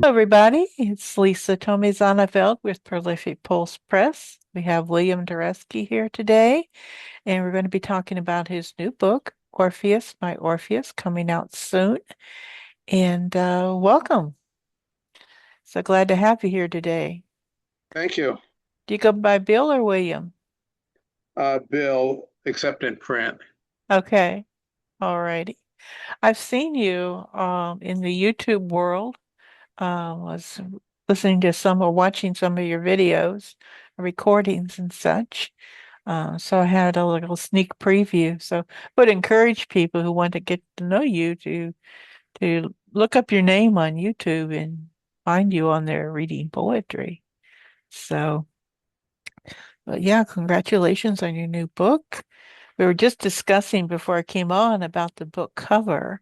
Everybody, it's Lisa Tomey-Zonneveld with Prolific Pulse Press. We have William Doreski here today, and we're going to be talking about his new book, Orpheus My Orpheus, coming out soon. And welcome. So glad to have you here today. Thank you. Do you go by Bill or William? Bill, except in print. Okay, all righty. I've seen you in the YouTube world. Was listening to some or watching some of your videos, recordings and such. So I had a little sneak preview. So would encourage people who want to get to know you to look up your name on YouTube and find you on there reading poetry. So, but yeah, congratulations on your new book. We were just discussing before I came on about the book cover,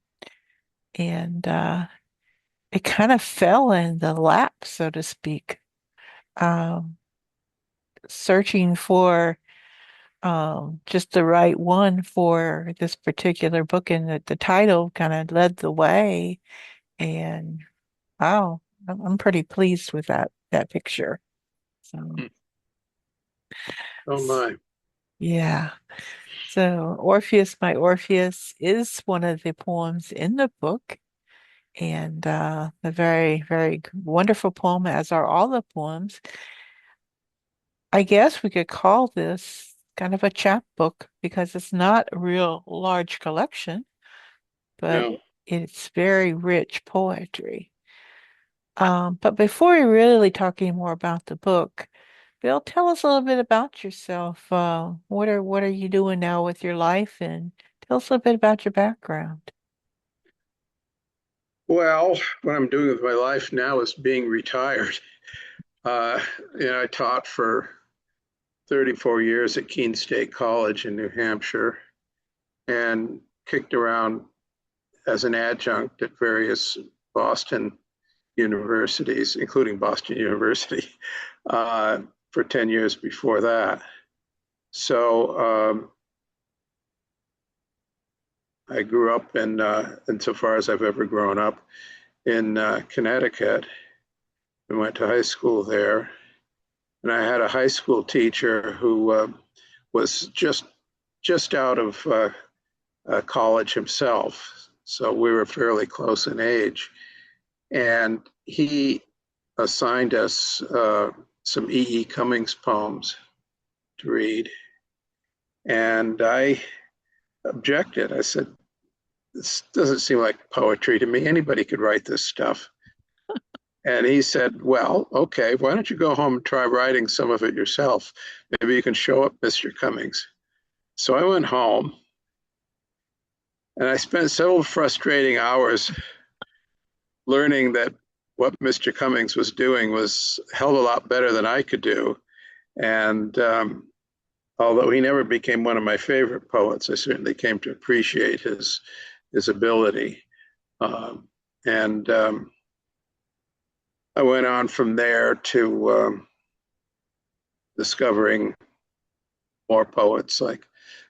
and it kind of fell in the lap, so to speak. Um, Searching for just the right one for this particular book, and the title kind of led the way. And wow, I'm pretty pleased with that picture. So Hmm. Oh my. yeah. So Orpheus My Orpheus is one of the poems in the book, and a very, very wonderful poem, as are all the poems. I guess we could call this kind of a chapbook because it's not a real large collection, but No. it's very rich poetry. But before we really talk any more about the book, Bill, tell us a little bit about yourself. What are you doing now with your life, and tell us a little bit about your background. Well, what I'm doing with my life now is being retired. Uh, I taught for 34 years at Keene State College in New Hampshire and kicked around as an adjunct at various Boston universities, including Boston University, for 10 years before that. So I grew up insofar as I've ever grown up, in Connecticut and went to high school there. And I had a high school teacher who was just out of college himself, so we were fairly close in age. And he assigned us some E. Cummings poems to read, and I objected. I said, "This doesn't seem like poetry to me. Anybody could write this stuff." And he said, "Well, okay, why don't you go home and try writing some of it yourself? Maybe you can show up Mr. Cummings." So I went home and I spent several frustrating hours learning that what Mr. Cummings was doing was a hell of a lot better than I could do. And although he never became one of my favorite poets, I certainly came to appreciate his ability. And I went on from there to discovering more poets like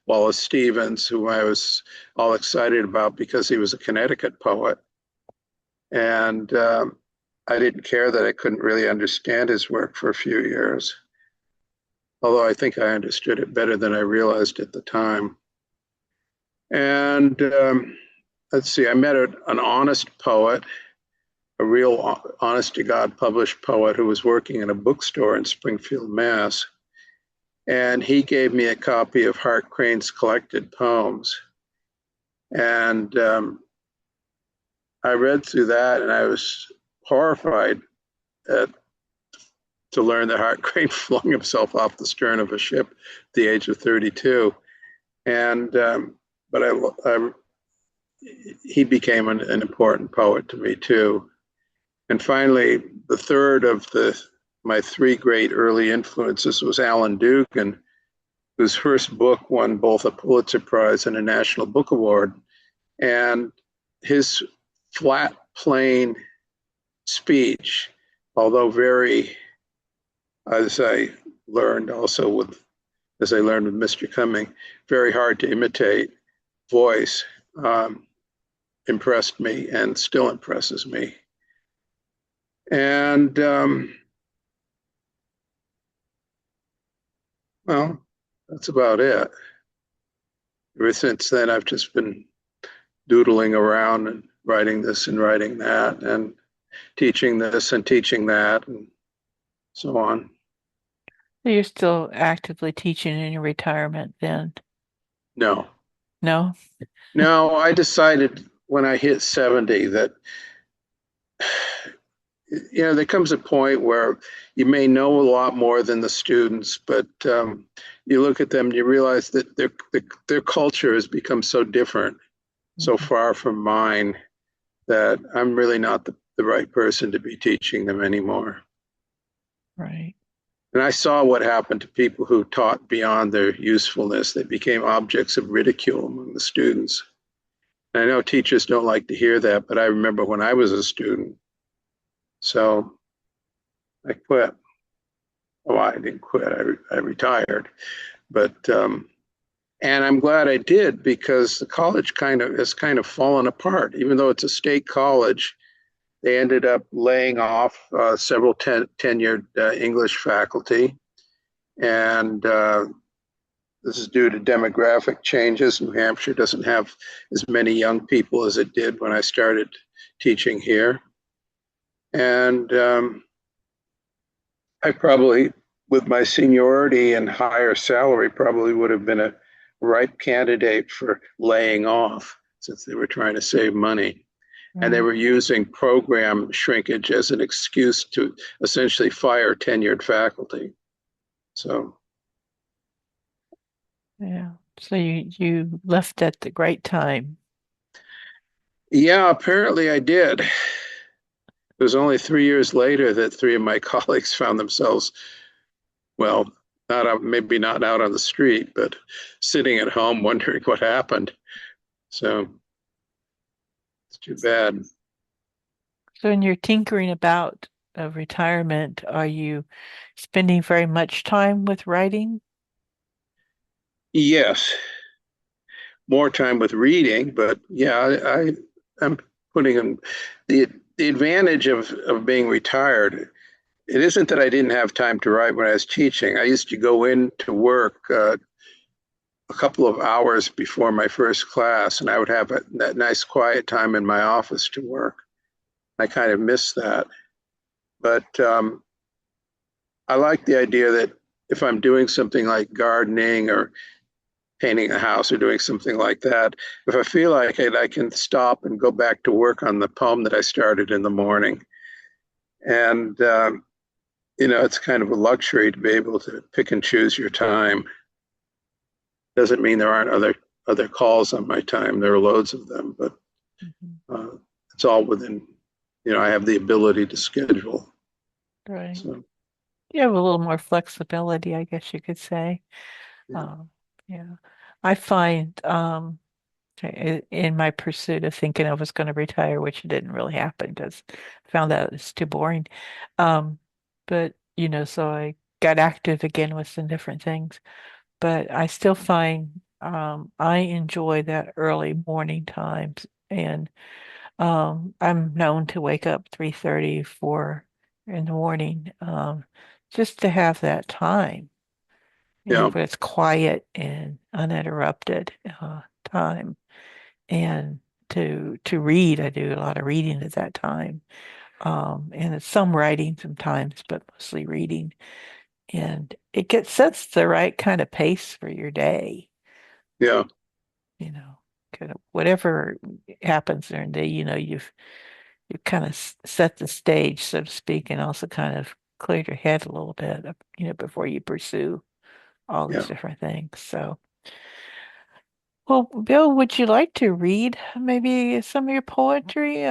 Wallace Stevens, who I was all excited about because he was a Connecticut poet. And I didn't care that I couldn't really understand his work for a few years, although I think I understood it better than I realized at the time. And let's see, I met an honest poet, a real honest to God published poet who was working in a bookstore in Springfield, Mass. And he gave me a copy of Hart Crane's collected poems. And I read through that and I was horrified to learn that Hart Crane flung himself off the stern of a ship at the age of 32. And but he became an important poet to me too. And finally, the third of my three great early influences was Alan Dugan, whose first book won both a Pulitzer Prize and a National Book Award. And his flat, plain speech, although very, as I learned with Mr. Cumming, very hard to imitate voice, impressed me and still impresses me. And well, that's about it. Ever since then, I've just been doodling around and writing this and writing that and teaching this and teaching that and so on. So you're still actively teaching in your retirement then? No, No? no, I decided when I hit 70 that, there comes a point where you may know a lot more than the students, but you look at them and you realize that their culture has become so different, so Mhm. far from mine, that I'm really not the right person to be teaching them anymore. Right. And I saw what happened to people who taught beyond their usefulness. They became objects of ridicule among the students. And I know teachers don't like to hear that, but I remember when I was a student. So I quit. Well, I didn't quit. I retired. But and I'm glad I did because the college has kind of fallen apart. Even though it's a state college, they ended up laying off several tenured English faculty, and this is due to demographic changes. New Hampshire doesn't have as many young people as it did when I started teaching here. And I probably, with my seniority and higher salary, probably would have been a ripe candidate for laying off since they were trying to save money. And they Right. were using program shrinkage as an excuse to essentially fire tenured faculty. So, Yeah. So you left at the great time. yeah, apparently I did. It was only 3 years later that three of my colleagues found themselves, well, not out, maybe not out on the street, but sitting at home wondering what happened. So it's too bad. So in your tinkering about retirement, are you spending very much time with writing? Yes, more time with reading, but yeah, I'm putting in the the advantage of being retired. It isn't that I didn't have time to write when I was teaching. I used to go in to work a couple of hours before my first class, and I would have that nice quiet time in my office to work. I kind of miss that, but I like the idea that if I'm doing something like gardening or painting a house or doing something like that, if I feel like it, I can stop and go back to work on the poem that I started in the morning. And, it's kind of a luxury to be able to pick and choose your time. Doesn't mean there aren't other calls on my time. There are loads of them, but Mhm. uh, it's all within, I have the ability to schedule. Right. So, You have a little more flexibility, I guess you could say. yeah, Um, yeah. I find in my pursuit of thinking I was going to retire, which didn't really happen because I found out it's too boring. Um, but so I got active again with some different things. But I still find I enjoy that early morning times, and I'm known to wake up 3:30, 4 in the morning, just to have that time, yeah, but it's quiet and uninterrupted time, and to read. I do a lot of reading at that time, and it's some writing sometimes, but mostly reading, and it gets sets the right kind of pace for your day. yeah, you know, kind of whatever happens during the day, you've kind of set the stage, so to speak, and also kind of cleared your head a little bit, before you pursue all these yeah. different things. So, well, Bill, would you like to read maybe some of your poetry?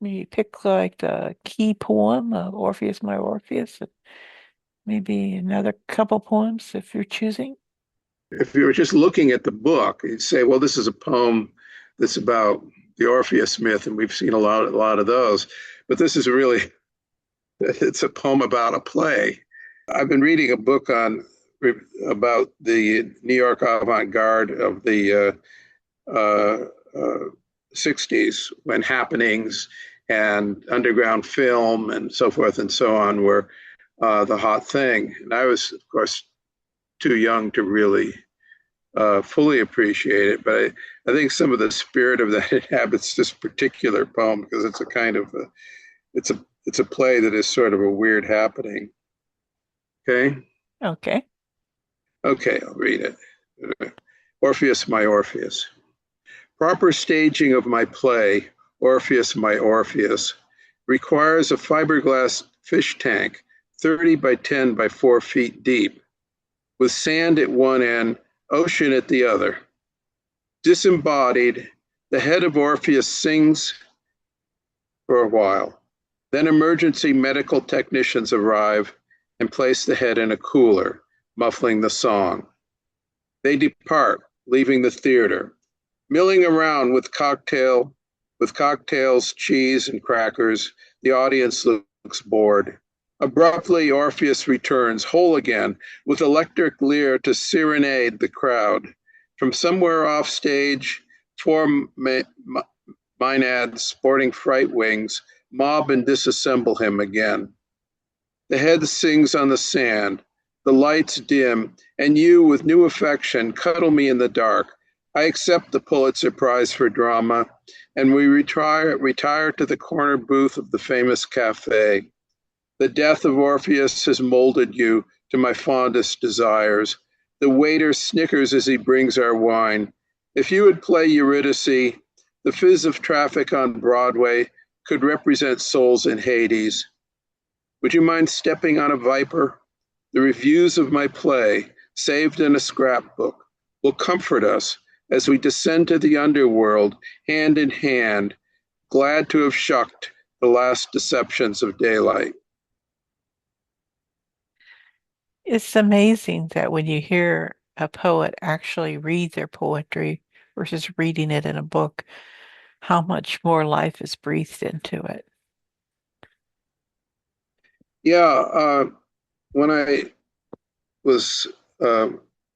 Maybe pick like the key poem, Orpheus My Orpheus, and maybe another couple poems if you're choosing. If you were just looking at the book, you'd say, well, this is a poem that's about the Orpheus myth, and we've seen a lot of those. But this is really, it's a poem about a play. I've been reading a book on about the New York avant-garde of the uh, uh, 60s when happenings and underground film and so forth and so on were the hot thing. And I was, of course, too young to really fully appreciate it. But I think some of the spirit of that inhabits this particular poem because it's a kind of it's a play that is sort of a weird happening. Okay. Okay. Okay, I'll read it. Orpheus My Orpheus. Proper staging of my play, Orpheus My Orpheus, requires a fiberglass fish tank 30 by 10 by 4 feet deep, with sand at one end, ocean at the other. Disembodied, the head of Orpheus sings for a while. Then emergency medical technicians arrive and place the head in a cooler, muffling the song. They depart, leaving the theater, milling around with cocktails, cheese, and crackers. The audience looks bored. Abruptly, Orpheus returns, whole again, with electric lyre to serenade the crowd. From somewhere off stage, four maenads sporting fright wings mob and disassemble him again. The head sings on the sand, the lights dim, and you, with new affection, cuddle me in the dark. I accept the Pulitzer Prize for drama, and we retire to the corner booth of the famous cafe. The death of Orpheus has molded you to my fondest desires. The waiter snickers as he brings our wine. If you would play Eurydice, the fizz of traffic on Broadway could represent souls in Hades. Would you mind stepping on a viper? The reviews of my play, saved in a scrapbook, will comfort us as we descend to the underworld, hand in hand, glad to have shucked the last deceptions of daylight. It's amazing that when you hear a poet actually read their poetry versus reading it in a book, how much more life is breathed into it. Yeah, when I was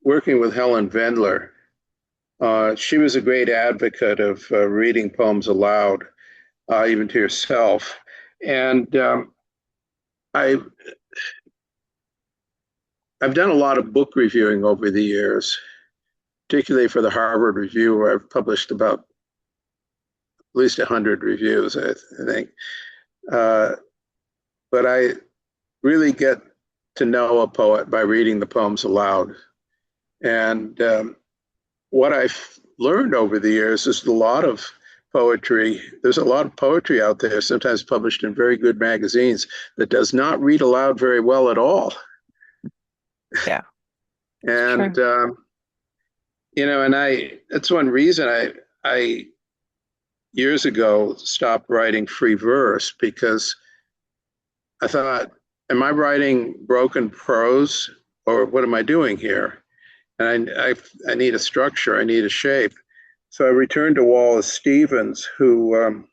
working with Helen Vendler, she was a great advocate of reading poems aloud, even to yourself. And I've done a lot of book reviewing over the years, particularly for the Harvard Review, where I've published about at least 100 reviews, I think. But I really get to know a poet by reading the poems aloud. And what I've learned over the years is a lot of poetry. There's a lot of poetry out there, sometimes published in very good magazines, that does not read aloud very well at all. Yeah. And and that's one reason I years ago stopped writing free verse, because I thought, am I writing broken prose, or what am I doing here? And I need a structure, I need a shape. So I returned to Wallace Stevens, whose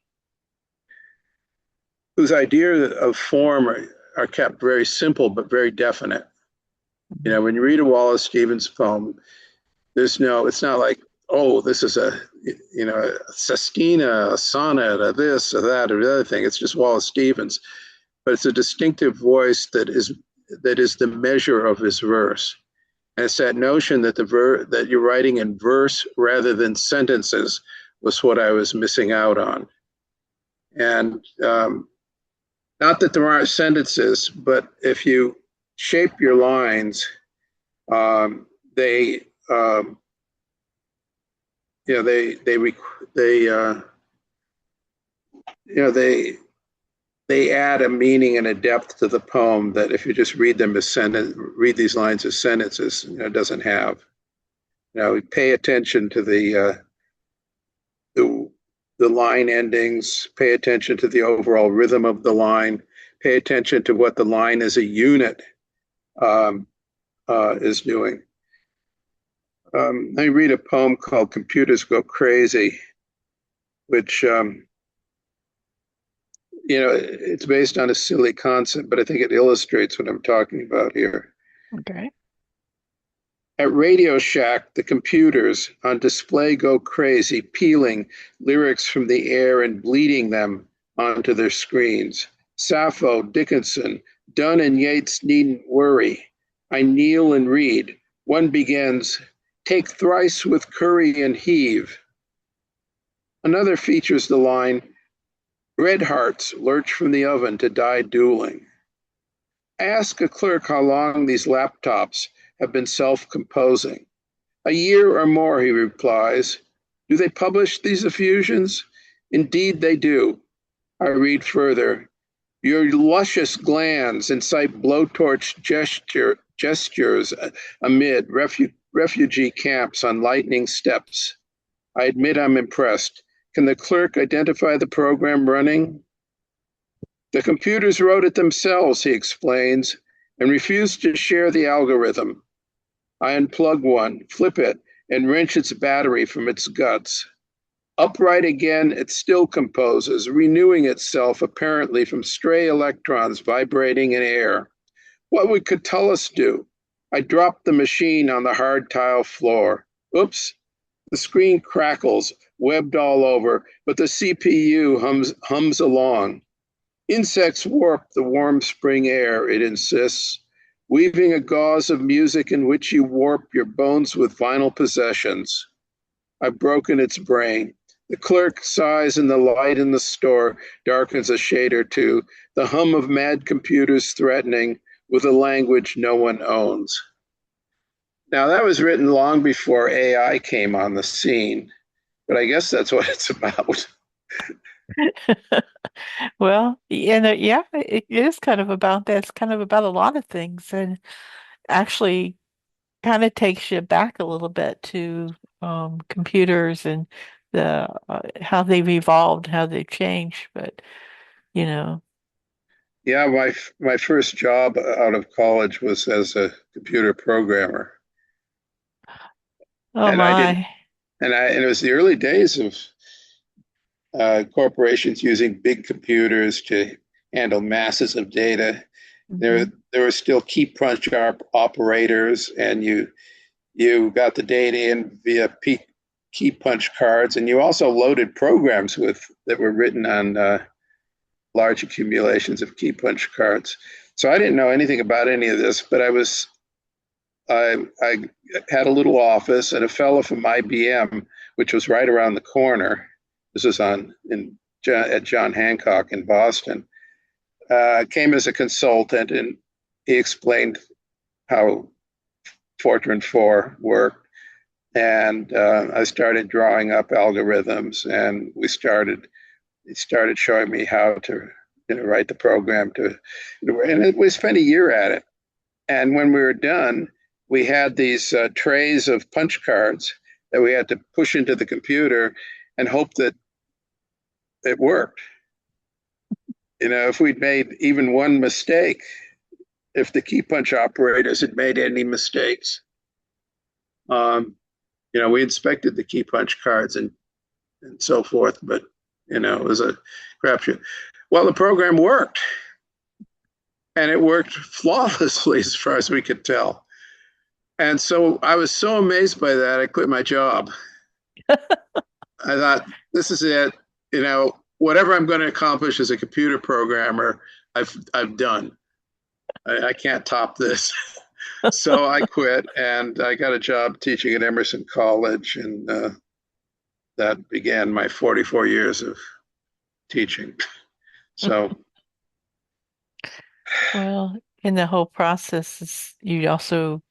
idea of form are kept very simple but very definite. You know, when you read a Wallace Stevens poem, it's not like, oh, this is a sestina, a sonnet, a this, or that, or the other thing. It's just Wallace Stevens, but it's a distinctive voice that is the measure of his verse. And it's that notion that that you're writing in verse rather than sentences was what I was missing out on. And not that there aren't sentences, but if you shape your lines, they add a meaning and a depth to the poem that if you just read these lines as sentences, it doesn't have. Pay attention to the line endings, pay attention to the overall rhythm of the line, pay attention to what the line as a unit is doing. I read a poem called Computers Go Crazy, which, it's based on a silly concept, but I think it illustrates what I'm talking about here. Okay. At RadioShack, the computers on display go crazy, peeling lyrics from the air and bleeding them onto their screens. Sappho, Dickinson, Donne and Yeats needn't worry. I kneel and read. One begins, take thrice with curry and heave. Another features the line, red hearts lurch from the oven to die dueling. I ask a clerk how long these laptops have been self-composing. A year or more, he replies. Do they publish these effusions? Indeed they do. I read further. Your luscious glands incite blowtorch gestures amid refugee camps on lightning steps. I admit I'm impressed. Can the clerk identify the program running? The computers wrote it themselves, he explains, and refuse to share the algorithm. I unplug one, flip it, and wrench its battery from its guts. Upright again, it still composes, renewing itself apparently from stray electrons vibrating in air. What would Catullus do? I dropped the machine on the hard tile floor. Oops, the screen crackles, webbed all over, but the CPU hums along. Insects warp the warm spring air, it insists, weaving a gauze of music in which you warp your bones with vinyl possessions. I've broken its brain. The clerk sighs and the light in the store darkens a shade or two, the hum of mad computers threatening with a language no one owns. Now, that was written long before AI came on the scene, but I guess that's what it's about. Well, yeah, it is kind of about that. It's kind of about a lot of things, and actually kind of takes you back a little bit to computers and the how they've evolved, how they've changed. But you know, Yeah, my first job out of college was as a computer programmer, oh and I didn't, my. and it was the early days of corporations using big computers to handle masses of data. There, Hmm. there were still key punch operators, and you got the data in via key punch cards, and you also loaded programs with that were written on large accumulations of key punch cards. So I didn't know anything about any of this, but I had a little office, and a fellow from IBM, which was right around the corner. This was at John Hancock in Boston. Came as a consultant, and he explained how Fortran 4 worked. And I started drawing up algorithms, and he started showing me how to write the program and we spent a year at it. And when we were done, we had these trays of punch cards that we had to push into the computer and hope that it worked. If we'd made even one mistake, if the key punch operators had made any mistakes, um, we inspected the key punch cards and so forth, but it was a crapshoot. Well, the program worked, and it worked flawlessly as far as we could tell. And so I was so amazed by that, I quit my job. I thought, this is it. Whatever I'm going to accomplish as a computer programmer, I've done. I can't top this. So I quit, and I got a job teaching at Emerson College, and that began my 44 years of teaching. So, Well, in the whole process, you also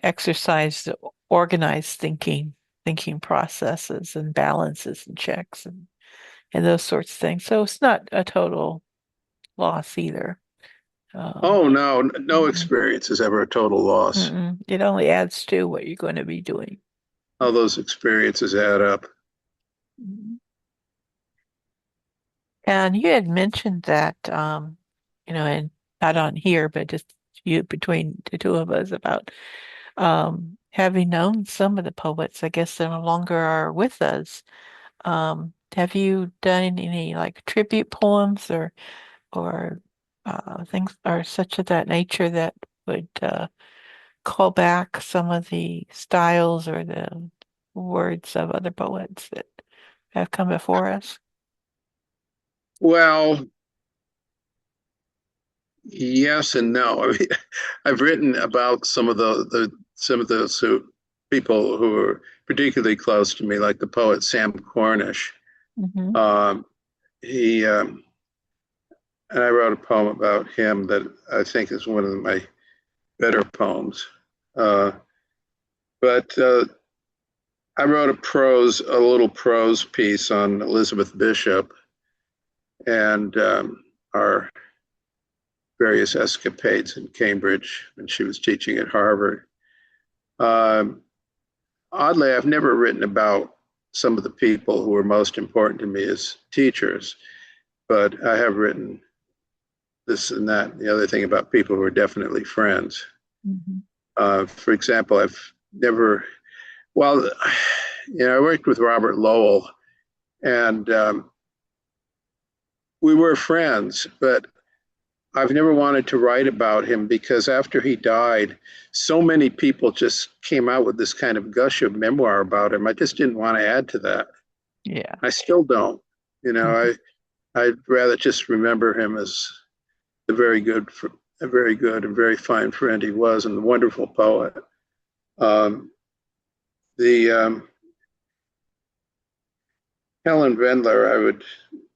exercise the organized thinking processes and balances and checks and those sorts of things. So it's not a total loss either. Um, oh no, no mm-mm, experience is ever a total loss. mm-mm. It only adds to what you're going to be doing. All those experiences add up. Mhm. And you had mentioned that, and not on here, but just you between the two of us about having known some of the poets. I guess they no longer are with us. Have you done any like tribute poems or things or such of that nature that would call back some of the styles or the words of other poets that have come before us? Well, yes and no. I mean, I've written about some of those people who are particularly close to me, like the poet Sam Cornish. Hmm. Um, he and I wrote a poem about him that I think is one of my better poems. Uh, but I wrote a little prose piece on Elizabeth Bishop and our various escapades in Cambridge when she was teaching at Harvard. Um, Oddly, I've never written about some of the people who were most important to me as teachers, but I have written this and that, and the other thing about people who are definitely friends. Hmm. For example, I've never, well, I worked with Robert Lowell, and we were friends, but I've never wanted to write about him because after he died, so many people just came out with this kind of gush of memoir about him. I just didn't want to add to that. Yeah. I still don't. You know, Hmm. I'd rather just remember him as the a very good and very fine friend he was, and a wonderful poet. Um, the Helen Vendler,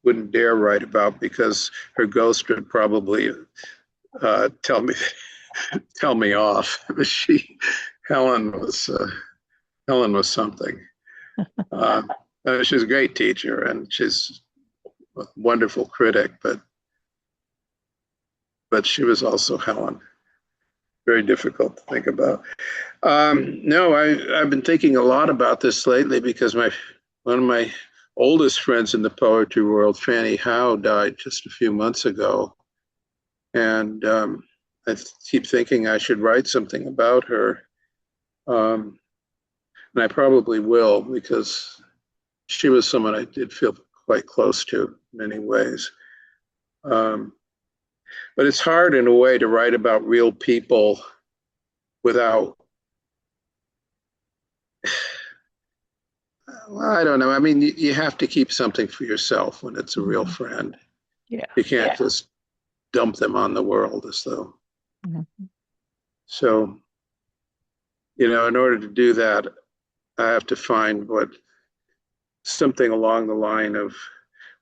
wouldn't dare write about because her ghost would probably tell me tell me off. She Helen was Helen was something. Uh, she's a great teacher and she's a wonderful critic, but she was also Helen. Very difficult to think about. No, I've been thinking a lot about this lately because my one of my oldest friends in the poetry world, Fanny Howe, died just a few months ago, and I keep thinking I should write something about her, um, and I probably will because she was someone I did feel quite close to in many ways. Um, but it's hard in a way to write about real people without, well, I don't know. I mean, you have to keep something for yourself when it's a real Hmm. friend. Yeah. You can't just dump them on the world as though. Hmm. So, in order to do that, I have to find what something along the line of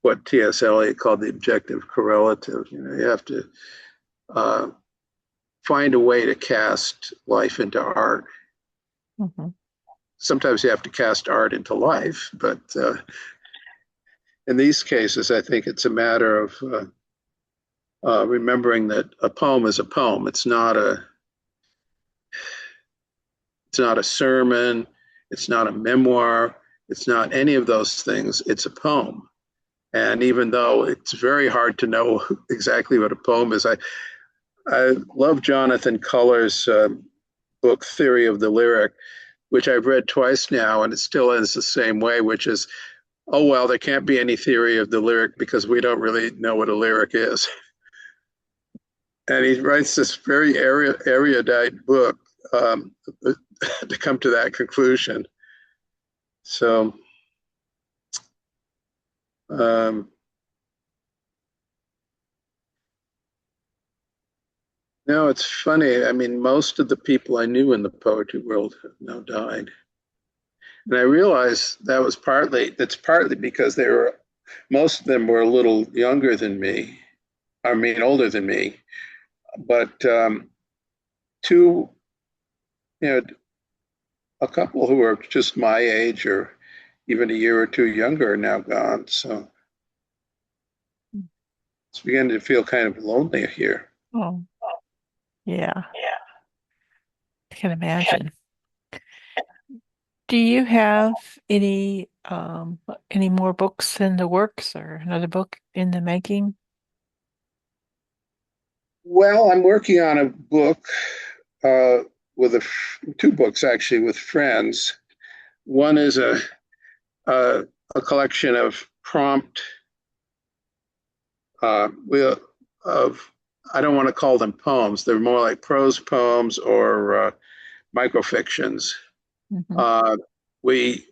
what T.S. Eliot called the objective correlative. You have to uh, find a way to cast life into art. Hmm. Sometimes you have to cast art into life, but in these cases, I think it's a matter of remembering that a poem is a poem. It's not a sermon. It's not a memoir. It's not any of those things. It's a poem. And even though it's very hard to know exactly what a poem is, I love Jonathan Culler's book, Theory of the Lyric, which I've read twice now, and it still ends the same way, which is, oh, well, there can't be any theory of the lyric because we don't really know what a lyric is. And he writes this very erudite book to come to that conclusion. So, um, no, it's funny. I mean, most of the people I knew in the poetry world have now died. And I realized that's partly because most of them were a little younger than me. I mean, older than me. But two, you know, a couple who are just my age or even a year or two younger are now gone. So it's beginning to feel kind of lonely here. Oh, yeah. I can imagine. Do you have any more books in the works or another book in the making? Well, I'm working on a book uh, two books actually with friends. One is a, a collection of prompt uh, of I don't want to call them poems. They're more like prose poems or microfictions. Hmm. Uh, we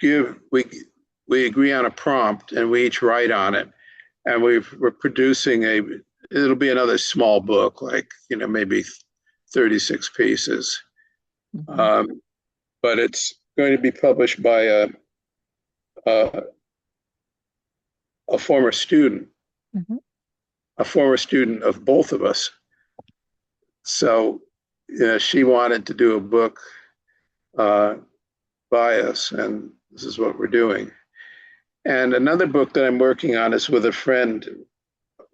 give we agree on a prompt and we each write on it, and we're producing it'll be another small book, like, maybe 36 pieces. Hmm. Um, but it's going to be published by a, a former student, Hmm. a former student of both of us. So, she wanted to do a book uh, by us, and this is what we're doing. And another book that I'm working on is with a friend,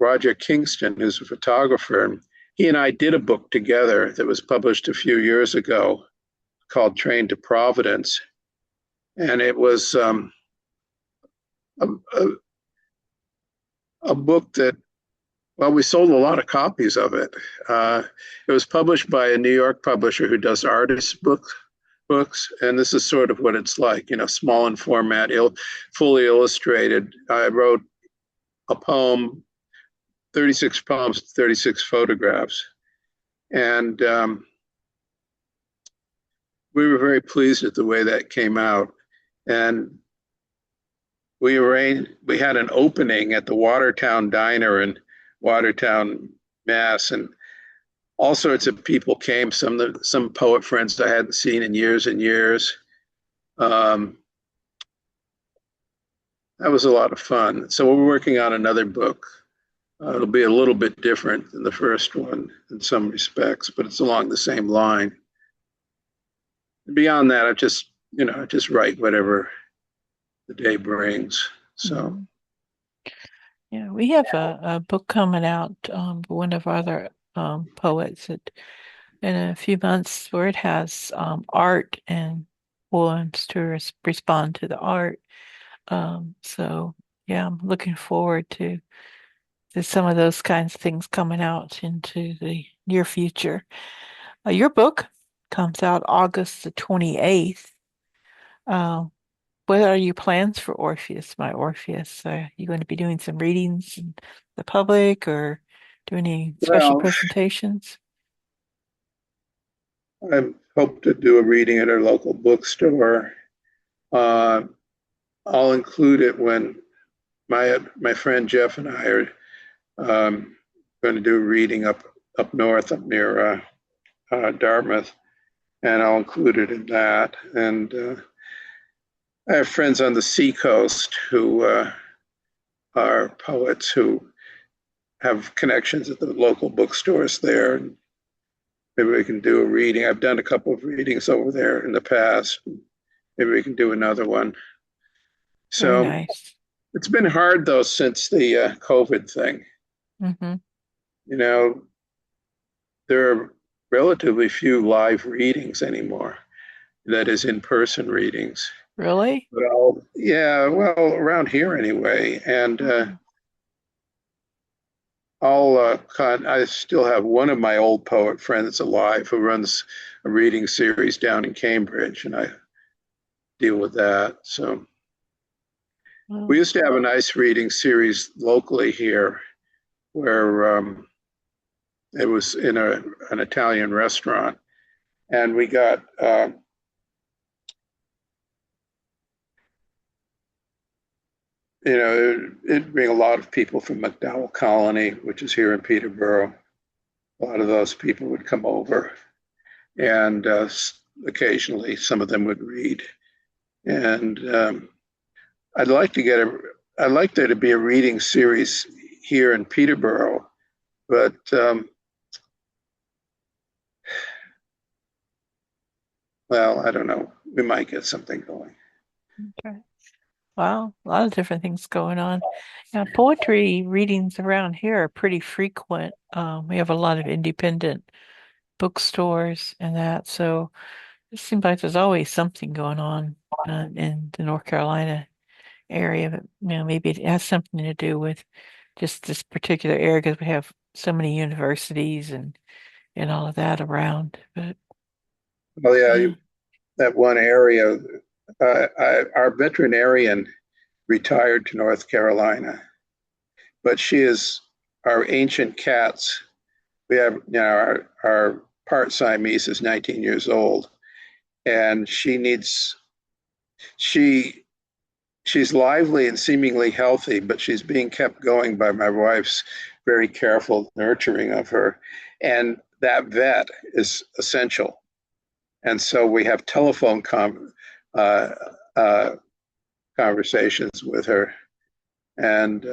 Roger Kingston, who's a photographer. He and I did a book together that was published a few years ago called Train to Providence. And it was a, a, a book that, well, we sold a lot of copies of it. It was published by a New York publisher who does artist books, and this is sort of what it's like, small in format, fully illustrated. I wrote a poem, 36 poems, 36 photographs, and we were very pleased at the way that came out. And we had an opening at the Watertown Diner in Watertown, Mass, and all sorts of people came. Some poet friends I hadn't seen in years and years. Um, that was a lot of fun. So we're working on another book. It'll be a little bit different than the first one in some respects, but it's along the same line. Beyond that, I just write whatever the day brings. So, Hmm. Yeah, we have a book coming out, one of our other poets that in a few months where it has art and poems to respond to the art. So yeah, I'm looking forward to some of those kinds of things coming out into the near future. Your book comes out August the 28th. Uh, what are your plans for Orpheus, My Orpheus? You going to be doing some readings in the public or doing any special well, presentations? I hope to do a reading at our local bookstore. Uh, I'll include it when my friend Jeff and I are going to do a reading up north, up near Dartmouth, and I'll include it in that. And I have friends on the seacoast who are poets who have connections at the local bookstores there. And maybe we can do a reading. I've done a couple of readings over there in the past. Maybe we can do another one. Very So nice. it's been hard though since the COVID thing. Mm-hmm. You know, there are relatively few live readings anymore. That is in-person readings. Really? But yeah, well, around here anyway. And Oh, I still have one of my old poet friends alive who runs a reading series down in Cambridge, and I deal with that. So we well, used to have a nice reading series locally here where it was in an Italian restaurant, and we got it'd bring a lot of people from McDowell Colony, which is here in Peterborough. A lot of those people would come over, and occasionally some of them would read. And I'd like to get a, I'd like there to be a reading series here in Peterborough, but well, I don't know. We might get something going. okay. Wow, a lot of different things going on. Yeah, poetry readings around here are pretty frequent. We have a lot of independent bookstores and that, so it seems like there's always something going on in the North Carolina area. But maybe it has something to do with just this particular area because we have so many universities and all of that around. But Well, yeah, yeah. that one area. Our veterinarian retired to North Carolina, but she is our ancient cats. We have, our part Siamese is 19 years old, and she she's lively and seemingly healthy, but she's being kept going by my wife's very careful nurturing of her. And that vet is essential. And so we have telephone uh, uh, conversations with her. And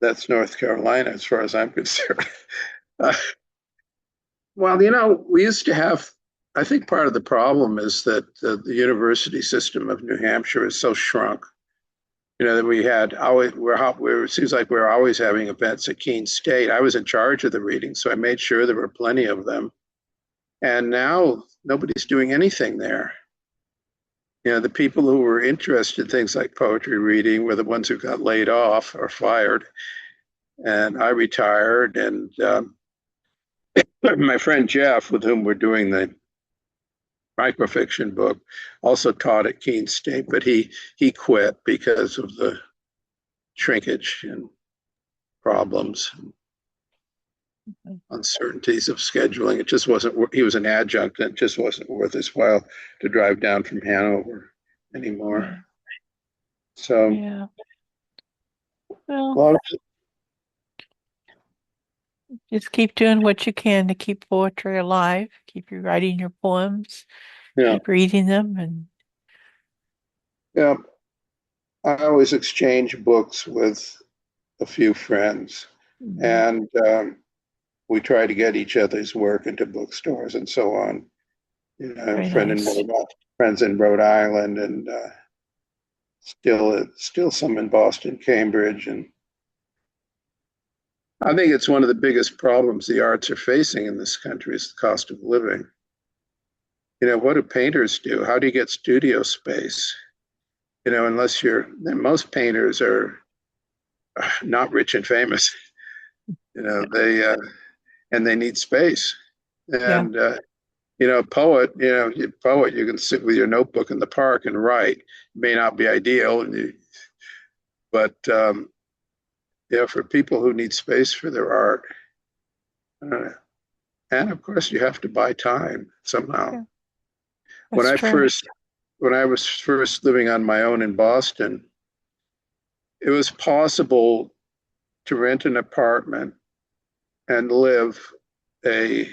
that's North Carolina as far as I'm concerned. uh, well, we used to have, I think part of the problem is that the university system of New Hampshire is so shrunk. That we had always, it seems like we're always having events at Keene State. I was in charge of the reading, so I made sure there were plenty of them. And now nobody's doing anything there. The people who were interested in things like poetry reading were the ones who got laid off or fired. And I retired. And my friend Jeff, with whom we're doing the microfiction book, also taught at Keene State, but he quit because of the shrinkage and problems, uncertainties of scheduling. It just wasn't. He was an adjunct, and it just wasn't worth his while to drive down from Hanover anymore. Yeah. So, yeah. Well, well, just keep doing what you can to keep poetry alive. Keep you writing your poems. yeah, Keep reading them, and yeah. I always exchange books with a few friends, and we try to get each other's work into bookstores and so on. very nice. Friends in Rhode Island, and still some in Boston, Cambridge, and I think it's one of the biggest problems the arts are facing in this country is the cost of living. What do painters do? How do you get studio space? Unless most painters are not rich and famous. They need space. Yeah. And poet, you can sit with your notebook in the park and write. It may not be ideal, but for people who need space for their art, and of course you have to buy time somehow. Yeah. When That's I true. first when I was first living on my own in Boston, it was possible to rent an apartment and live a,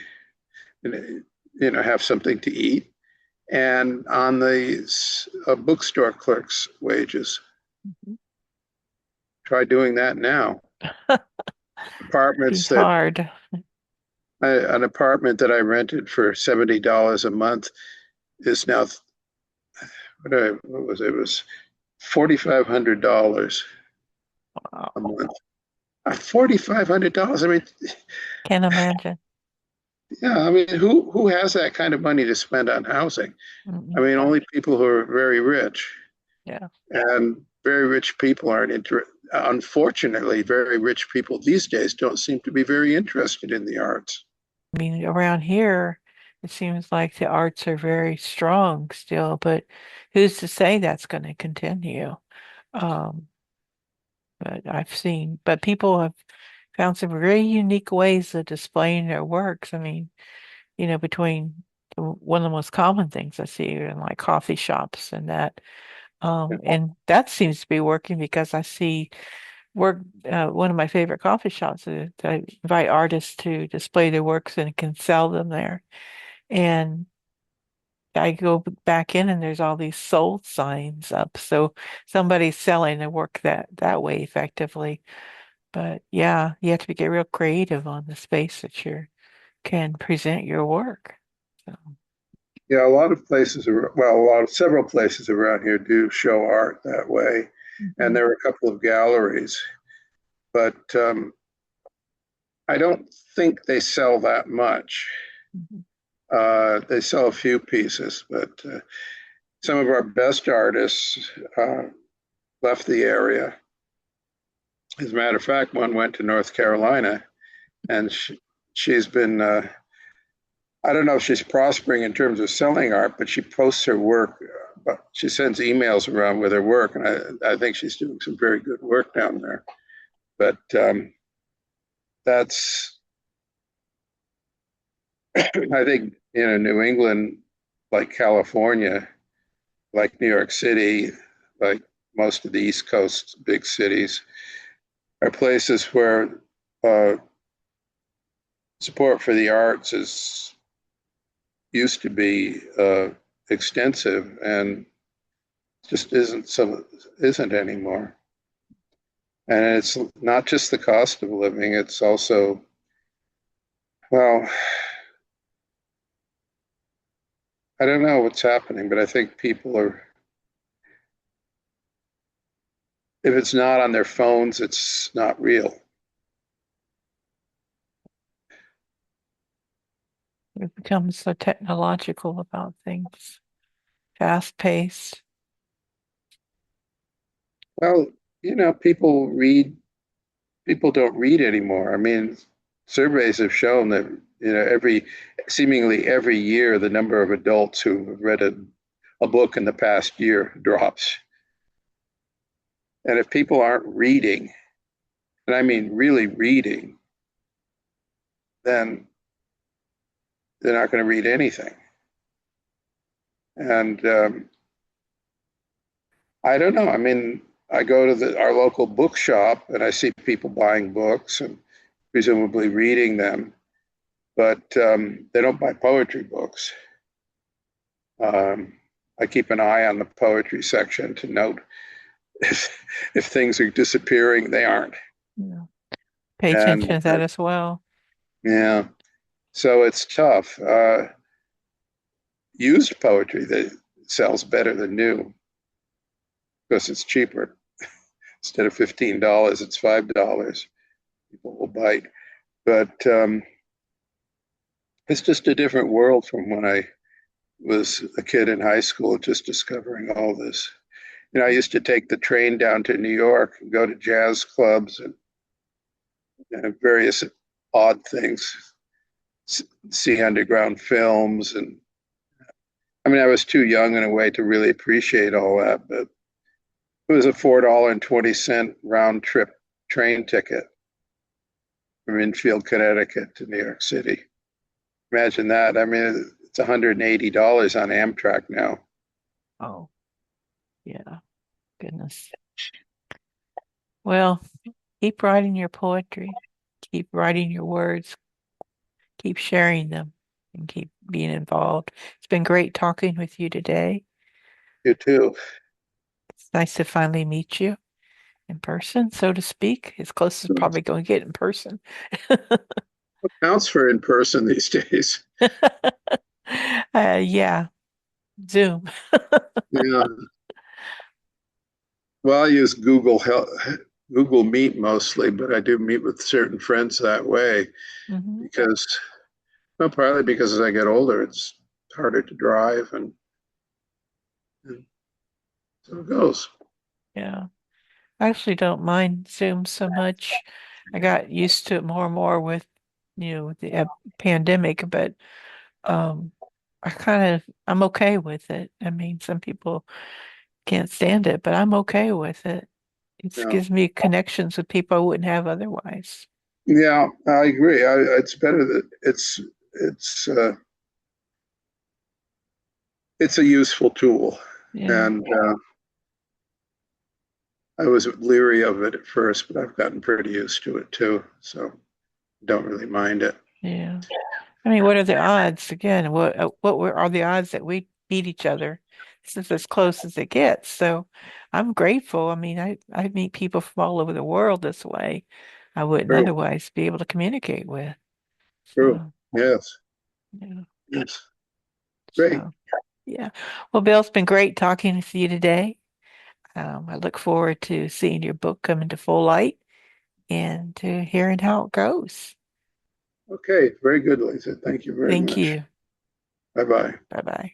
have something to eat, and on the bookstore clerk's wages. Mhm. Try doing that now. Be Apartments that hard. an apartment that I rented for $70 a month is now what was it? It was $4,500 a Wow. month. $4,500. I mean, Can't imagine. yeah. I mean, who has that kind of money to spend on housing? I Mm-mm. mean, only people who are very rich, Yeah. and very rich people aren't Unfortunately, very rich people these days don't seem to be very interested in the arts. I mean, around here, it seems like the arts are very strong still, but who's to say that's going to continue? Um, but people have found some very unique ways of displaying their works. I mean, between one of the most common things I see are in like coffee shops and that. And that seems to be working because I see work, one of my favorite coffee shops that invite artists to display their works and can sell them there. And I go back in and there's all these sold signs up. So somebody's selling their work that way effectively. But yeah, you have to get real creative on the space that you can present your work. So, Yeah, several places around here do show art that way, and mhm, there are a couple of galleries, but I don't think they sell that much. mhm. They sell a few pieces, but some of our best artists left the area. As a matter of fact, one went to North Carolina, and she's been. I don't know if she's prospering in terms of selling art, but she posts her work. But she sends emails around with her work, and I think she's doing some very good work down there. But that's, I think, New England, like California, like New York City, like most of the East Coast big cities, are places where uh, support for the arts is used to be extensive and just isn't anymore. And it's not just the cost of living; it's also, well, I don't know what's happening, but I think people are, if it's not on their phones, it's not real. We've become so technological about things, fast paced. Well, people don't read anymore. I mean, surveys have shown that, seemingly every year, the number of adults who have read a book in the past year drops. And if people aren't reading, and I mean really reading, then they're not going to read anything. And I don't know. I mean, I go to our local bookshop and I see people buying books and presumably reading them, but they don't buy poetry books. I keep an eye on the poetry section to note if things are disappearing. They aren't. Yeah. Pay And attention to that as well. yeah, so it's tough. Used poetry that sells better than new because it's cheaper. Instead of $15, it's $5. People will bite. But it's just a different world from when I was a kid in high school, just discovering all this. I used to take the train down to New York and go to jazz clubs and various odd things, see underground films. And I mean, I was too young in a way to really appreciate all that, but it was a $4.20 round trip train ticket from Enfield, Connecticut to New York City. Imagine that. I mean, it's $180 on Amtrak now. Oh, yeah. Goodness. Well, keep writing your poetry, keep writing your words, keep sharing them, and keep being involved. It's been great talking with you today. You too. It's nice to finally meet you in person, so to speak, as close as probably going to get in person. What counts for in person these days? Yeah, Zoom. Yeah. Well, I use Google Meet mostly, but I do meet with certain friends that way Hmm. because, well, partly because as I get older, it's harder to drive, and so it goes. Yeah. I actually don't mind Zoom so much. I got used to it more and more with, with the pandemic, but um, I'm okay with it. I mean, some people can't stand it, but I'm okay with it. It Yeah, gives me connections with people I wouldn't have otherwise. yeah, I agree. It's better that it's a useful tool, Yeah, and I was leery of it at first, but I've gotten pretty used to it too, so don't really mind it. yeah. I mean, what are the odds? Again, are the odds that we meet each other? This is as close as it gets. So I'm grateful. I mean, I meet people from all over the world this way. I wouldn't True, otherwise be able to communicate with. true. So, Yes, yeah. yes. Great. So, yeah. Well, Bill, it's been great talking with you today. I look forward to seeing your book come into full light and to hearing how it goes. Okay, very good, Lisa. Thank you very Thank much. you. Bye bye. Bye bye.